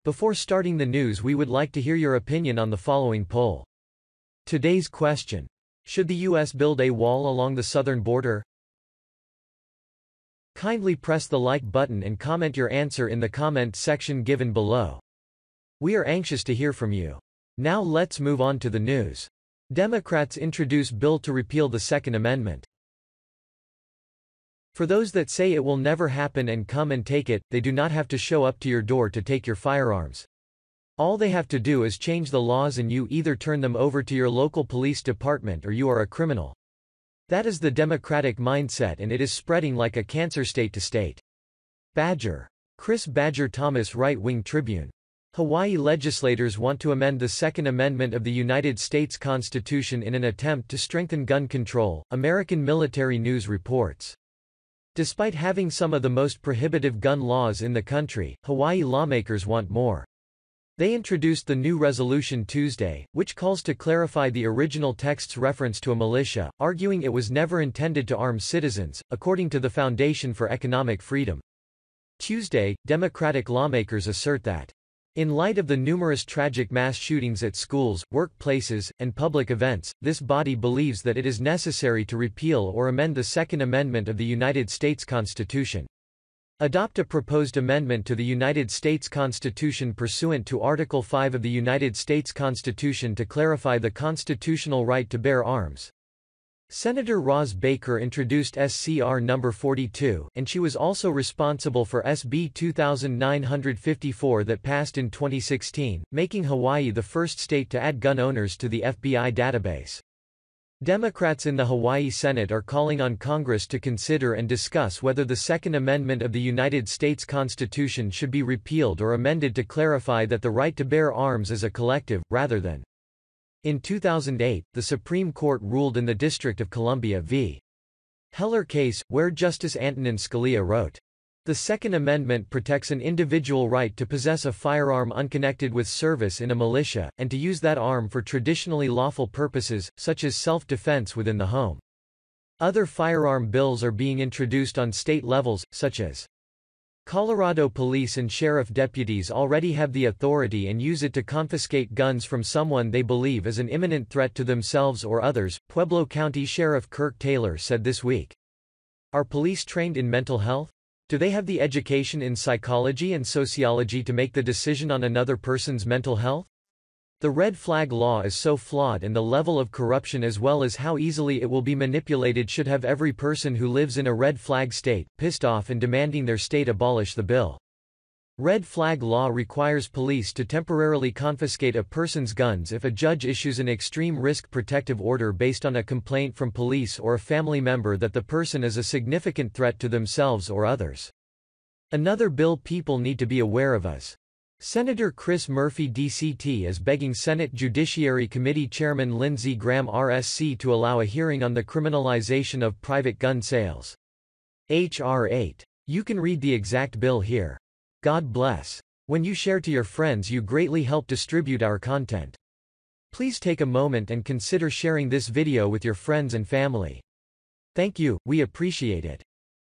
Before starting the news, we would like to hear your opinion on the following poll. Today's question: should the U.S. build a wall along the southern border? Kindly press the like button and comment your answer in the comment section given below. We are anxious to hear from you. Now let's move on to the news. Democrats introduce bill to repeal the Second Amendment. For those that say it will never happen and come and take it, they do not have to show up to your door to take your firearms. All they have to do is change the laws and you either turn them over to your local police department or you are a criminal. That is the Democratic mindset, and it is spreading like a cancer state to state. Badger. Chris Badger Thomas, Right-Wing Tribune. Hawaii legislators want to amend the Second Amendment of the United States Constitution in an attempt to strengthen gun control, American Military News reports. Despite having some of the most prohibitive gun laws in the country, Hawaii lawmakers want more. They introduced the new resolution Tuesday, which calls to clarify the original text's reference to a militia, arguing it was never intended to arm citizens, according to the Foundation for Economic Freedom. Tuesday, Democratic lawmakers assert that, in light of the numerous tragic mass shootings at schools, workplaces, and public events, this body believes that it is necessary to repeal or amend the Second Amendment of the United States Constitution. Adopt a proposed amendment to the United States Constitution pursuant to Article 5 of the United States Constitution to clarify the constitutional right to bear arms. Senator Roz Baker introduced SCR No. 42, and she was also responsible for SB 2954 that passed in 2016, making Hawaii the first state to add gun owners to the FBI database. Democrats in the Hawaii Senate are calling on Congress to consider and discuss whether the Second Amendment of the United States Constitution should be repealed or amended to clarify that the right to bear arms is a collective, rather than. In 2008, the Supreme Court ruled in the District of Columbia v. Heller case, where Justice Antonin Scalia wrote, "The Second Amendment protects an individual right to possess a firearm unconnected with service in a militia, and to use that arm for traditionally lawful purposes, such as self-defense within the home." Other firearm bills are being introduced on state levels, such as Colorado police and sheriff deputies already have the authority and use it to confiscate guns from someone they believe is an imminent threat to themselves or others, Pueblo County Sheriff Kirk Taylor said this week. Are police trained in mental health? Do they have the education in psychology and sociology to make the decision on another person's mental health? The red flag law is so flawed, and the level of corruption as well as how easily it will be manipulated should have every person who lives in a red flag state pissed off and demanding their state abolish the bill. Red flag law requires police to temporarily confiscate a person's guns if a judge issues an extreme risk protective order based on a complaint from police or a family member that the person is a significant threat to themselves or others. Another bill people need to be aware of is Senator Chris Murphy DCT is begging Senate Judiciary Committee Chairman Lindsey Graham RSC to allow a hearing on the criminalization of private gun sales. H.R. 8. You can read the exact bill here. God bless. When you share to your friends, you greatly help distribute our content. Please take a moment and consider sharing this video with your friends and family. Thank you, we appreciate it.